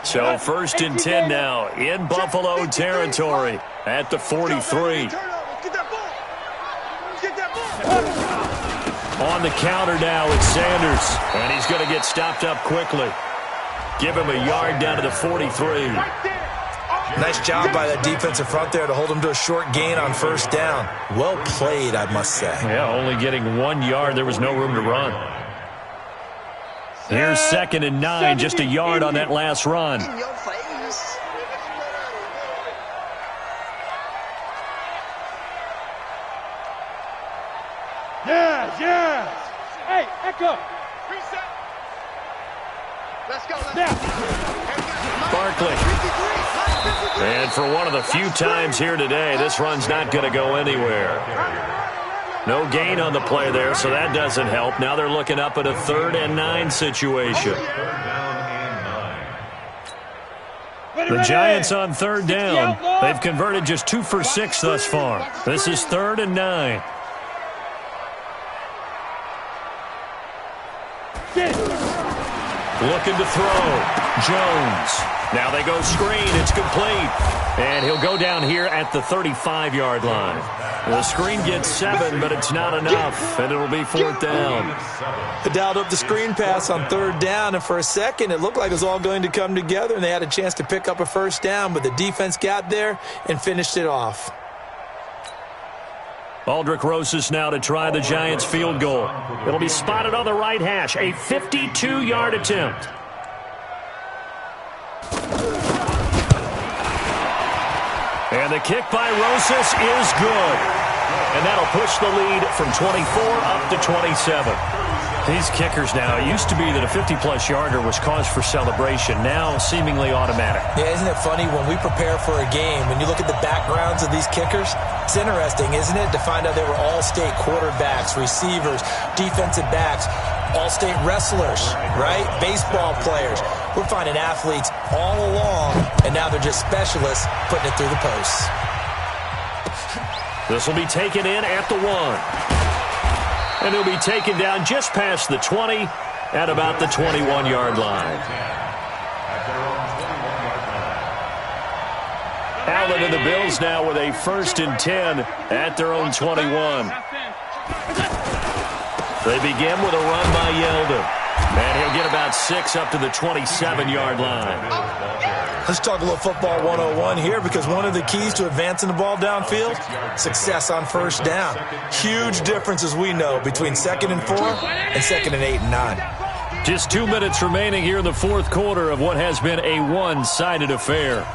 So 1st and 10 now in Buffalo territory at the 43. On the counter now, it's Sanders. And he's going to get stopped up quickly. Give him a yard down to the 43. Nice job by that defensive front there to hold him to a short gain on 1st down. Well played, I must say. Yeah, only getting 1 yard. There was no room to run. Here's 2nd and 9, just a yard on that last run. In your face. Yes. Hey, Echo. Reset. Let's go. Barkley. And for one of the few times here today, this run's not going to go anywhere. No gain on the play there, so that doesn't help. Now they're looking up at a 3rd and 9 situation. The Giants on 3rd down. They've converted just 2 for 6 thus far. This is 3rd and 9. Looking to throw. Jones. Now they go screen. It's complete. And he'll go down here at the 35-yard line. The screen gets 7, but it's not enough, and it'll be 4th down. They dialed up the screen pass on 3rd down, and for a second it looked like it was all going to come together, and they had a chance to pick up a 1st down, but the defense got there and finished it off. Aldrich Rosas now to try the Giants' field goal. It'll be spotted on the right hash, a 52-yard attempt. And the kick by Rosas is good. And that'll push the lead from 24 up to 27. These kickers now, it used to be that a 50-plus yarder was cause for celebration, now seemingly automatic. Yeah, isn't it funny when we prepare for a game, when you look at the backgrounds of these kickers, it's interesting, isn't it, to find out they were all-state quarterbacks, receivers, defensive backs, all-state wrestlers, right? Baseball players. We're finding athletes all along, and now they're just specialists putting it through the posts. This will be taken in at the 1. And he'll be taken down just past the 20 at about the 21-yard line. Allen and the Bills now with a 1st and 10 at their own 21. They begin with a run by Yeldon. And he'll get about 6 up to the 27-yard line. Let's talk a little football 101 here, because one of the keys to advancing the ball downfield, success on 1st down. Huge difference, as we know, between 2nd and 4 and 2nd and 8 and 9. Just 2 minutes remaining here in the 4th quarter of what has been a one-sided affair.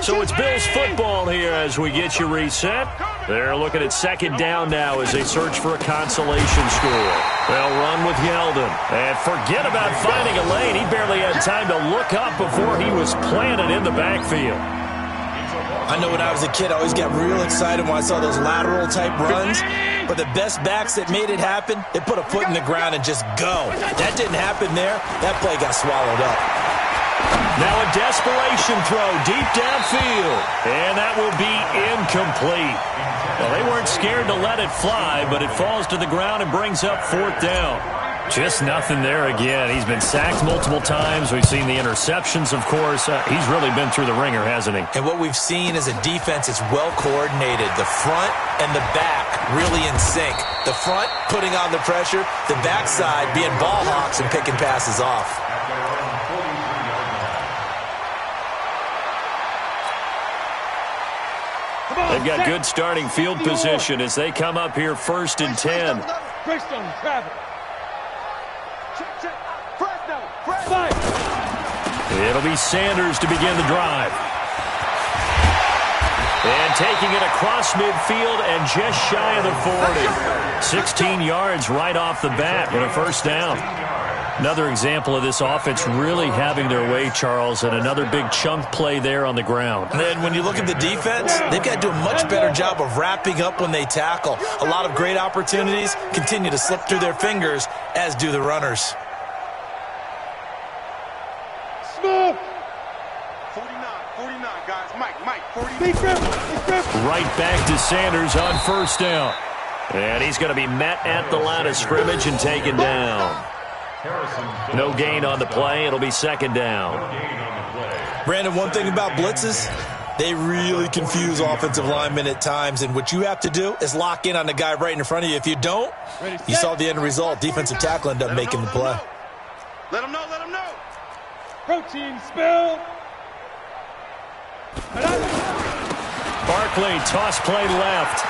So it's Bills football here as we get you reset. They're looking at 2nd down now as they search for a consolation score. They'll run with Yeldon. And forget about finding a lane. He barely had time to look up before he was planted in the backfield. I know when I was a kid, I always got real excited when I saw those lateral-type runs. But the best backs that made it happen, they put a foot in the ground and just go. That didn't happen there. That play got swallowed up. Now a desperation throw deep downfield. And that will be incomplete. Well, they weren't scared to let it fly, but it falls to the ground and brings up 4th down. Just nothing there again. He's been sacked multiple times. We've seen the interceptions, of course. He's really been through the ringer, hasn't he? And what we've seen is a defense that's well coordinated. The front and the back really in sync. The front putting on the pressure, the backside being ball hawks and picking passes off. They've got good starting field position as they come up here 1st and 10. It'll be Sanders to begin the drive. And taking it across midfield and just shy of the 40. 16 yards right off the bat and a 1st down. Another example of this offense really having their way, Charles, and another big chunk play there on the ground. And then when you look at the defense, they've got to do a much better job of wrapping up when they tackle. A lot of great opportunities continue to slip through their fingers, as do the runners. Smooth. 49, guys. Mike, 49. Right back to Sanders on 1st down. And he's going to be met at the line of scrimmage and taken down. No gain on the play. It'll be 2nd down. Brandon, one thing about blitzes, they really confuse offensive linemen at times, and what you have to do is lock in on the guy right in front of you. If you don't, you saw the end result. Defensive tackle ended up making the play. Let him know. Protein spill. Barkley, toss play left.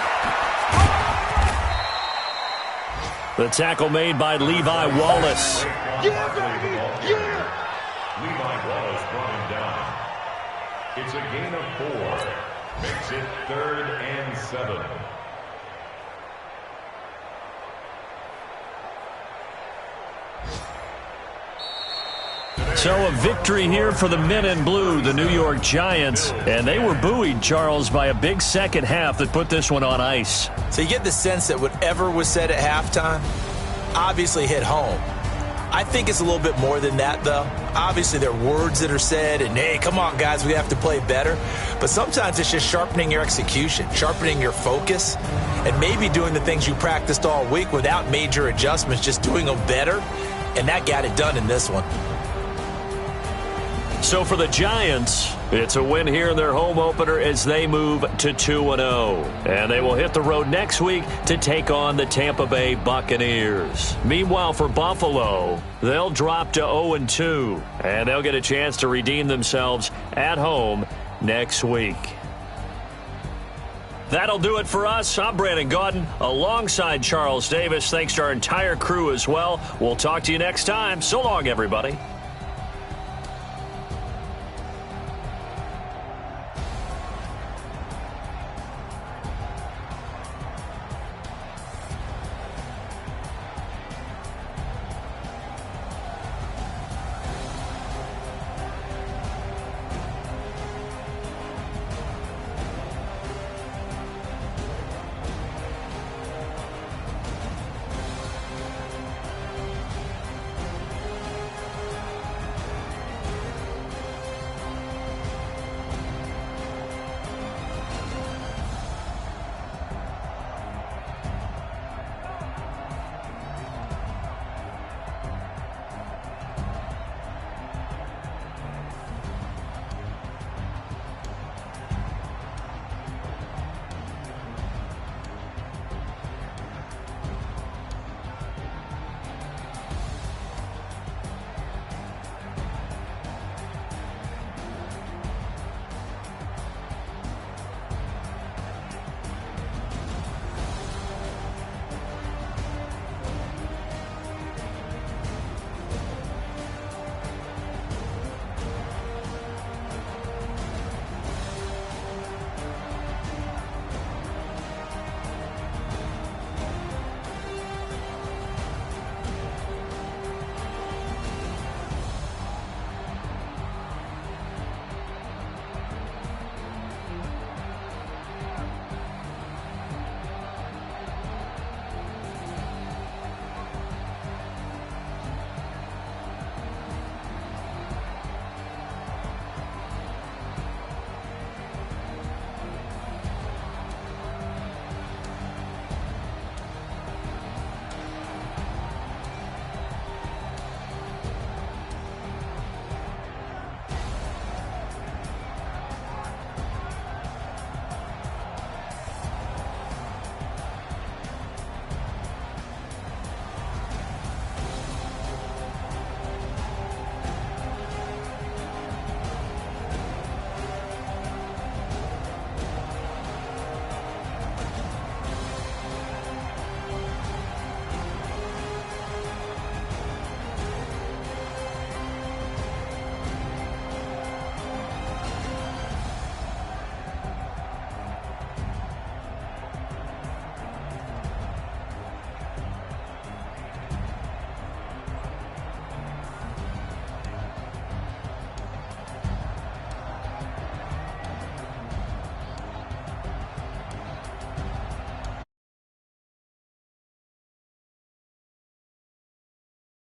The tackle made by Levi Wallace. Yeah, baby! Yeah! Levi Wallace brought him down. It's a gain of 4. Makes it 3rd and 7. So a victory here for the men in blue, the New York Giants. And they were buoyed, Charles, by a big second half that put this one on ice. So you get the sense that whatever was said at halftime obviously hit home. I think it's a little bit more than that, though. Obviously, there are words that are said, and, hey, come on, guys, we have to play better. But sometimes it's just sharpening your execution, sharpening your focus, and maybe doing the things you practiced all week without major adjustments, just doing them better. And that got it done in this one. So for the Giants, it's a win here in their home opener as they move to 2-0. And they will hit the road next week to take on the Tampa Bay Buccaneers. Meanwhile, for Buffalo, they'll drop to 0-2. And they'll get a chance to redeem themselves at home next week. That'll do it for us. I'm Brandon Gaudin alongside Charles Davis. Thanks to our entire crew as well. We'll talk to you next time. So long, everybody.